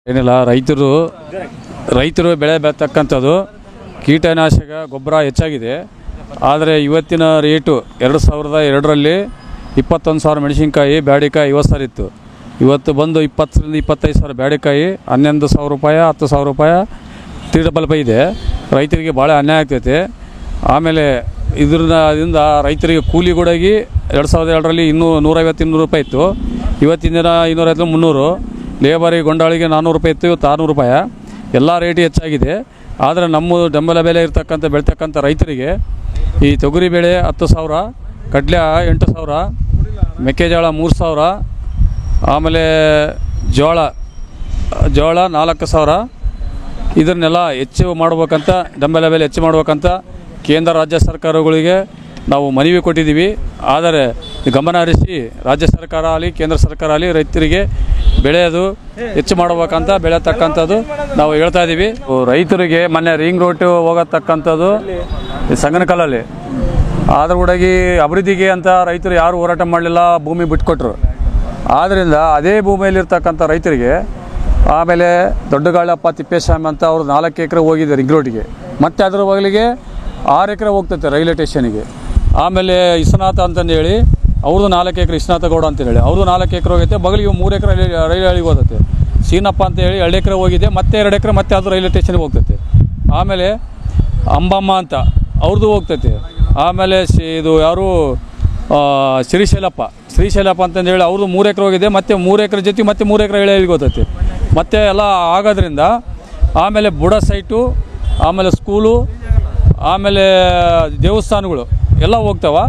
ಏನಿಲ್ಲ, ರೈತರು ಬೆಳೆ ಬೆಳತಕ್ಕಂಥದ್ದು ಕೀಟನಾಶಕ ಗೊಬ್ಬರ ಹೆಚ್ಚಾಗಿದೆ. ಆದರೆ ಇವತ್ತಿನ ರೇಟು 2002ರಲ್ಲಿ 21,000 ಮೆಣಸಿನ್ಕಾಯಿ, ಬ್ಯಾಡಿಕಾಯಿ 50,000 ಇತ್ತು. ಇವತ್ತು ಬಂದು 20,000-25,000 ಬ್ಯಾಡಿಕಾಯಿ, 11,000 ರೂಪಾಯಿ, 10,000 ರೂಪಾಯಿ, 3 ಇದೆ. ರೈತರಿಗೆ ಭಾಳ ಅನ್ಯಾಯ ಆಗ್ತೈತೆ. ಆಮೇಲೆ ಇದರಿಂದ ರೈತರಿಗೆ ಕೂಲಿ ಕೂಡಾಗಿ 2002ರಲ್ಲಿ 150-200 ರೂಪಾಯಿ ಇತ್ತು. ಇವತ್ತಿನ ದಿನ 250-300. ಲೇಬರಿಗೆ ಗೊಂಡಾಳಿಗೆ 400 ರೂಪಾಯಿ ಇತ್ತು, ಇವತ್ತು 600 ರೂಪಾಯಿ. ಎಲ್ಲ ರೇಟ್ ಹೆಚ್ಚಾಗಿದೆ. ಆದರೆ ನಮ್ಮ ಬೆಂಬಲ ಬೆಲೆ ಬೆಳೀತಕ್ಕಂಥ ರೈತರಿಗೆ ಈ ತೊಗರಿ ಬೇಳೆ 10,000, ಕಡಲೆ 8,000, ಮೆಕ್ಕೆಜೋಳ 3,000, ಆಮೇಲೆ ಜೋಳ 4,000. ಇದನ್ನೆಲ್ಲ ಹೆಚ್ಚು ಮಾಡ್ಬೇಕಂತ, ಬೆಂಬಲ ಬೆಲೆ ಹೆಚ್ಚು ಮಾಡ್ಬೇಕಂತ ಕೇಂದ್ರ ರಾಜ್ಯ ಸರ್ಕಾರಗಳಿಗೆ ನಾವು ಮನವಿ ಕೊಟ್ಟಿದ್ದೀವಿ. ಆದರೆ ಗಮನ ಹರಿಸಿ ರಾಜ್ಯ ಸರ್ಕಾರ ಆಗಲಿ ಕೇಂದ್ರ ಸರ್ಕಾರ ಆಗಲಿ ರೈತರಿಗೆ ಬೆಳೆಯೋದು ಹೆಚ್ಚು ಮಾಡಬೇಕಂತ ಬೆಳೆಯತಕ್ಕಂಥದ್ದು ನಾವು ಹೇಳ್ತಾ ಇದ್ದೀವಿ. ರೈತರಿಗೆ ಮೊನ್ನೆ ರಿಂಗ್ ರೋಡ್ ಹೋಗತಕ್ಕಂಥದ್ದು ಸಂಗನಕಲ್ಲಲ್ಲಿ, ಆದ್ರ ಕೂಡಾಗಿ ಅಭಿವೃದ್ಧಿಗೆ ಅಂತ ರೈತರು ಯಾರು ಹೋರಾಟ ಮಾಡಲಿಲ್ಲ, ಭೂಮಿ ಬಿಟ್ಕೊಟ್ರು. ಆದ್ದರಿಂದ ಅದೇ ಭೂಮಿಯಲ್ಲಿರ್ತಕ್ಕಂಥ ರೈತರಿಗೆ ಆಮೇಲೆ ದೊಡ್ಡಗಾಳಪ್ಪ ತಿಪ್ಪೇಸ್ವಾಮಿ ಅಂತ ಅವರು 4 ಎಕರೆ ಹೋಗಿದೆ ರಿಂಗ್ ರೋಡ್ಗೆ. ಮತ್ತು ಅದರ ಬಗಲಿಗೆ 6 ಎಕರೆ ಹೋಗ್ತೈತೆ ರೈಲ್ವೆ ಸ್ಟೇಷನಿಗೆ. ಆಮೇಲೆ ವಿಶ್ವನಾಥ ಅಂತಂದೇಳಿ ಅವ್ರದ್ದು 4 ಎಕರೆ, ವಿಶ್ವನಾಥ ಗೌಡ ಅಂತೇಳಿ ಅವ್ರದ್ದು 4 ಎಕರೆ ಹೋಗೈತೆ. ಬಗಲಿಗೆ 3 ಎಕರೆ ರೈಲ್ವೆ ಹಳಿಗೆ ಹೋಗುತ್ತೆ. ಸೀನಪ್ಪ ಅಂತೇಳಿ 2 ಎಕರೆ ಹೋಗಿದೆ, ಮತ್ತೆ 2 ಎಕರೆ ಮತ್ತೆ ಅದು ರೈಲ್ವೆ ಸ್ಟೇಷನ್ಗೆ ಹೋಗ್ತೈತೆ. ಆಮೇಲೆ ಅಂಬಮ್ಮ ಅಂತ ಅವ್ರದ್ದು ಹೋಗ್ತೈತೆ. ಆಮೇಲೆ ಇದು ಯಾರು ಶ್ರೀಶೈಲಪ್ಪ ಅಂತಂದೇಳಿ ಅವ್ರದ್ದು 3 ಎಕರೆ ಹೋಗಿದೆ, ಮತ್ತೆ 3 ಎಕರೆ ಜೊತೆ ಮತ್ತೆ 3 ಎಕರೆ ರೈಲ್ವೆ ಹಳಿಗೆ ಹೋಗ್ತೈತೆ. ಮತ್ತೆ ಎಲ್ಲ ಆಗೋದ್ರಿಂದ ಆಮೇಲೆ ಬುಡ ಸೈಟು, ಆಮೇಲೆ ಸ್ಕೂಲು, ಆಮೇಲೆ ದೇವಸ್ಥಾನಗಳು ಎಲ್ಲ ಹೋಗ್ತಾವೆ.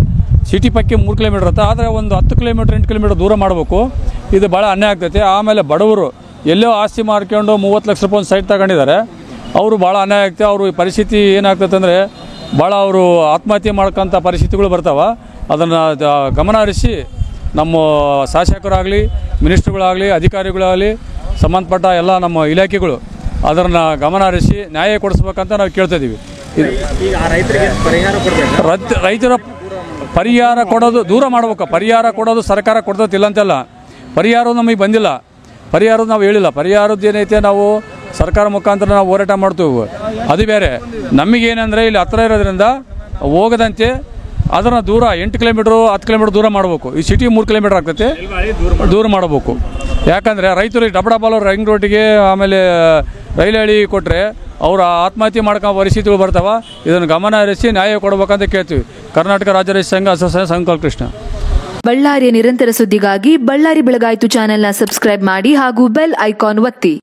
ಸಿಟಿ ಪಕ್ಕೆ 3 ಕಿಲೋಮೀಟ್ರ್ ಇರುತ್ತೆ. ಆದರೆ ಒಂದು 10 ಕಿಲೋಮೀಟ್ರ್ 8 ಕಿಲೋಮೀಟ್ರ್ ದೂರ ಮಾಡಬೇಕು. ಇದು ಭಾಳ ಅನ್ಯಾಯ ಆಗ್ತೈತೆ. ಆಮೇಲೆ ಬಡವರು ಎಲ್ಲೋ ಆಸ್ತಿ ಮಾರ್ಕೊಂಡು 30 ಲಕ್ಷ ರೂಪಾಯಿ ಒಂದು ಸೈಟ್ ತಗೊಂಡಿದ್ದಾರೆ. ಅವರು ಭಾಳ ಅನ್ಯಾಯ ಆಗ್ತದೆ. ಅವ್ರ ಪರಿಸ್ಥಿತಿ ಏನಾಗ್ತೈತೆ ಅಂದರೆ ಭಾಳ ಅವರು ಆತ್ಮಹತ್ಯೆ ಮಾಡ್ಕೋಂಥ ಪರಿಸ್ಥಿತಿಗಳು ಬರ್ತಾವೆ. ಅದನ್ನು ಗಮನ ಹರಿಸಿ ನಮ್ಮ ಶಾಸಕರಾಗಲಿ, ಮಿನಿಸ್ಟ್ರುಗಳಾಗಲಿ, ಅಧಿಕಾರಿಗಳಾಗಲಿ, ಸಂಬಂಧಪಟ್ಟ ಎಲ್ಲ ನಮ್ಮ ಇಲಾಖೆಗಳು ಅದನ್ನು ಗಮನ ಹರಿಸಿ ನ್ಯಾಯ ಕೊಡಿಸ್ಬೇಕಂತ ನಾವು ಕೇಳ್ತಾಯಿದ್ದೀವಿ. ರೈತರ ಪರಿಹಾರ ಕೊಡೋದು ದೂರ ಮಾಡ್ಬೇಕು. ಪರಿಹಾರ ಕೊಡೋದು ಸರ್ಕಾರ ಕೊಡ್ತೈತಿಲ್ಲ ಅಂತಲ್ಲ, ಪರಿಹಾರ ನಮಗೆ ಬಂದಿಲ್ಲ, ಪರಿಹಾರ ನಾವು ಹೇಳಿಲ್ಲ. ಪರಿಹಾರದ್ದು ಏನೈತೆ ನಾವು ಸರ್ಕಾರ ಮುಖಾಂತರ ನಾವು ಹೋರಾಟ ಮಾಡ್ತೀವಿ, ಅದು ಬೇರೆ. ನಮಗೇನೆಂದರೆ ಇಲ್ಲಿ ಹತ್ತಿರ ಇರೋದ್ರಿಂದ ಹೋಗದಂತೆ ಅದನ್ನು ದೂರ 8 ಕಿಲೋಮೀಟ್ರು 10 ಕಿಲೋಮೀಟ್ರ್ ದೂರ ಮಾಡಬೇಕು. ಈ ಸಿಟಿ 3 ಕಿಲೋಮೀಟ್ರ್ ಆಗ್ತೈತೆ, ದೂರ ಮಾಡಬೇಕು. ಯಾಕಂದರೆ ರೈತರು ಡಬಲ್ ರಿಂಗ್ ರೋಟಿಗೆ ಆಮೇಲೆ ರೈಲು ಹಳಿ ಕೊಟ್ಟರೆ ಅವರು ಆತ್ಮಹತ್ಯೆ ಮಾಡ್ಕೊ ಪರಿಸ್ಥಿತಿಗಳು ಬರ್ತಾವೆ. ಇದನ್ನು ಗಮನ ಹರಿಸಿ ನ್ಯಾಯ ಕೊಡಬೇಕಂತ ಕೇಳ್ತೀವಿ. ಕರ್ನಾಟಕ ರಾಜ್ಯ ರೈತ ಸಂಘ ಅಸೋಸಿಯೇಷನ್ ಸಂಕಲ್ಪ ಕೃಷ್ಣ. ಬಳ್ಳಾರಿಯ ನಿರಂತರ ಸುದ್ದಿಗಾಗಿ ಬಳ್ಳಾರಿ ಬೆಳಗಾಯಿತು ಚಾನೆಲ್ನ ಸಬ್ಸ್ಕ್ರೈಬ್ ಮಾಡಿ ಹಾಗೂ ಬೆಲ್ ಐಕಾನ್ ಒತ್ತಿ.